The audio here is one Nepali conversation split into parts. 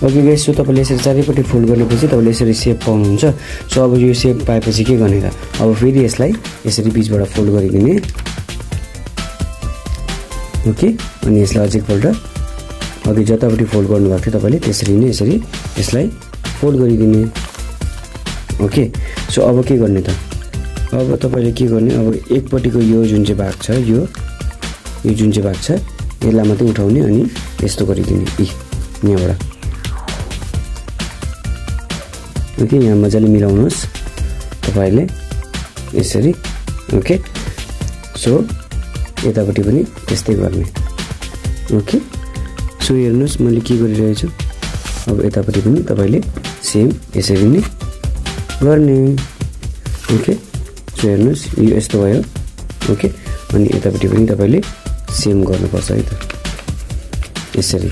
ओके गाइस, सो तपाईले यसरी चारैपट्टि फोल्ड गर्नेपछि तपाईले यसरी शेप पाउनुहुन्छ। सो अब यो शेप पाएपछि के गर्ने त, अब फेरि यसलाई यसरी बीचबाट फोल्ड गरिदिने। ओके, अनि यसलाई अझै एकपल्ट अघि जतापट्टि फोल्ड गर्नुभएको थियो तपाईले त्यसरी नै यसरी यसलाई फोल्ड गरिदिने। ओके, सो अब के गर्ने त, अब तपाईले के गर्ने, अब एकपट्टिको यो जुन चाहिँ भाग छ, यो जुन चाहिँ भाग छ यसलाई मात्रै उठाउने अनि यस्तो गरिदिने यहाँबाट। ओके, यहाँ मजाले मिलाउनुहोस् तपाईले यसरी। ओके, सो यतापट्टि पनि त्यस्तै गर्ने। ओके, सो हेर्नुहोस् मैले के गरिरहेको छु। अब यतापट्टि पनि तपाईले सेम यसरी नै गर्ने। ओके, सो हेर्नुहोस् यो यस्तो भयो। ओके, अनि यतापट्टि पनि तपाईले सेम गर्नुपर्छ है त, यसरी।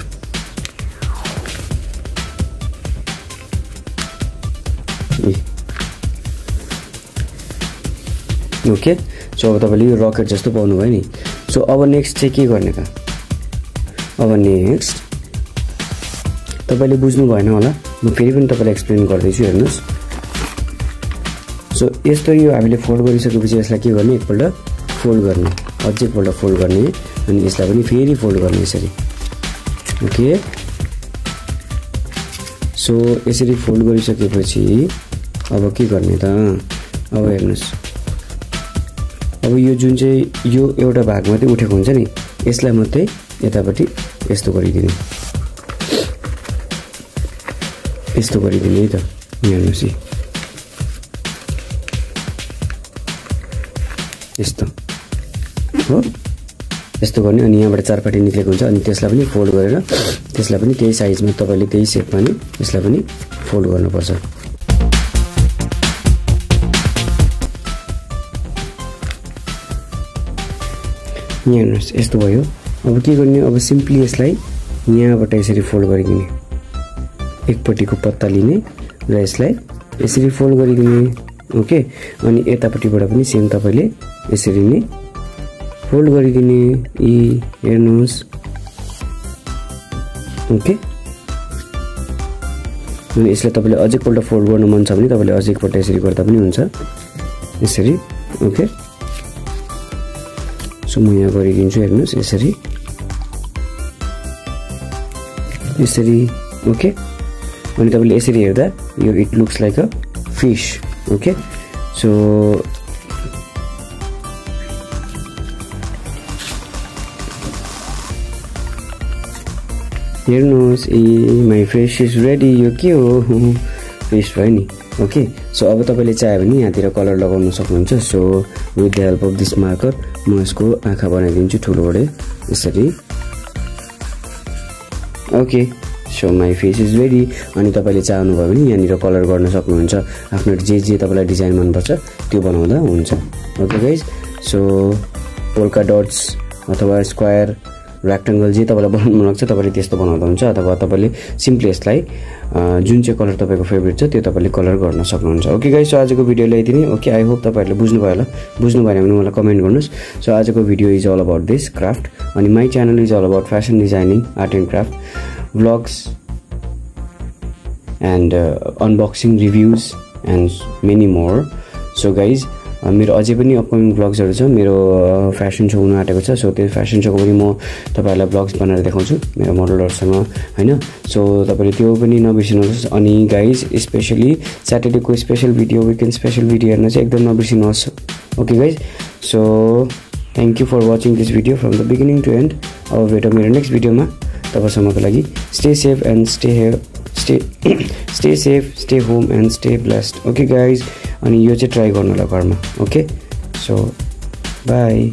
ओके, सो अब तपाईले यो रकेट जस्तो पाउनु भयो नि। सो अब नेक्स्ट चाहिँ के गर्ने त, अब नेक्स्ट तपाईले बुझ्नु भएन होला, म फेरि पनि तपाईलाई एक्सप्लेन गर्दैछु हेर्नुहोस्। सो यस्तो यो हामीले फोल्ड गरिसकेपछि यसलाई के गर्ने, एकपल्ट फोल्ड गर्ने, अझै एकपल्ट फोल्ड गर्ने, अनि यसलाई पनि फेरि फोल्ड गर्ने यसरी। ओके, सो यसरी फोल्ड गरिसकेपछि अब के गर्ने त, अब हेर्नुहोस्, अब यो जुन चाहिँ यो एउटा भाग मात्रै उठेको हुन्छ नि, यसलाई मात्रै यतापट्टि यस्तो गरिदिने, यस्तो गरिदिने है त। हेर्नुहोस् यस्तो हो, यस्तो गर्ने। अनि यहाँबाट चारपाटी निक्लेको हुन्छ, अनि त्यसलाई पनि फोल्ड गरेर त्यसलाई पनि त्यही साइजमा तपाईले त्यही शेपमा नै यसलाई पनि फोल्ड गर्नुपर्छ। यहाँ हेर्नुहोस् यस्तो भयो। अब के गर्ने, अब सिम्पली यसलाई यहाँबाट यसरी फोल्ड गरिदिने, एकपट्टिको पत्ता लिने र यसलाई यसरी फोल्ड गरिदिने। ओके, अनि यतापट्टिबाट पनि सेम तपाईले यसरी नै फोल्ड गरिदिने। हेर्नुहोस्। ओके, अनि यसलाई तपाईले अझै एकपल्ट फोल्ड गर्नु मन छ भने तपाईले अझै एकपल्ट यसरी गर्दा पनि हुन्छ, यसरी। ओके, सो म यहाँ गरिदिन्छु हेर्नुहोस् यसरी, यसरी। ओके, अनि तपाईले यसरी हेर्दा यो it looks like a fish. Okay, so हेर्नुहोस् माई फिश इज रेडी। यो के हो, फिश भयो नि। ओके, सो अब तपाईले चाह्यो भने यहाँतिर कलर लगाउन सक्नुहुन्छ। So with the help of this marker म यसको आँखा बनाइदिन्छु ठुलोबडे यसरी। Okay, so my face is ready. अनि तपाईले चाहनुभयो भने यहाँनिर कलर गर्न सक्नुहुन्छ, आफ्नो जे तपाईलाई डिजाइन मनपर्छ त्यो बनाउँदा हुन्छ। Okay guys, so polka dots अथवा स्क्वायर, रेक्टेंगल जे तपाईलाई बनाउन मन लाग्छ तपाईले त्यस्तो बनाउँदा हुन्छ, अथवा तपाईले सिम्पली यसलाई जुन चाहिँ कलर तपाईको फेभरेट छ त्यो तपाईले कलर गर्न सक्नुहुन्छ। ओके गाइज, सो आजको भिडियोलाई यति नै। ओके, आई होप तपाईहरुले बुझ्नुभयो होला। बुझ्नु भएन भने मलाई कमेन्ट गर्नुस्। सो आजको video is all about this craft, अनि my channel is all about fashion designing, art and craft, vlogs and unboxing, reviews and many more. So guys, मेरो अझै पनि अपकमिङ भ्लग्सहरु छ, मेरो फ्यासन शो हुन आँटेको छ। सो त्यो फ्यासन शोको पनि म तपाईहरुलाई भ्लग्स बनाएर देखाउँछु मेरो मोडलहरुसँग हैन। सो तपाईले त्यो पनि नबिर्सिनुहोस्। अनि गाइज, स्पेशली सैटरडेको special video, weekend special video हेर्न चाहिँ एकदम नबिर्सिनुहोस्। Okay guys, so thank you for watching this video from the beginning to end. अब भेटौँ मेरो नेक्स्ट भिडियोमा। तबसम्मको लागि stay safe and stay safe, stay home and stay blessed. Okay guys, अनि यो चाहिँ ट्राई गर्नु होला घरमा। Okay, so by.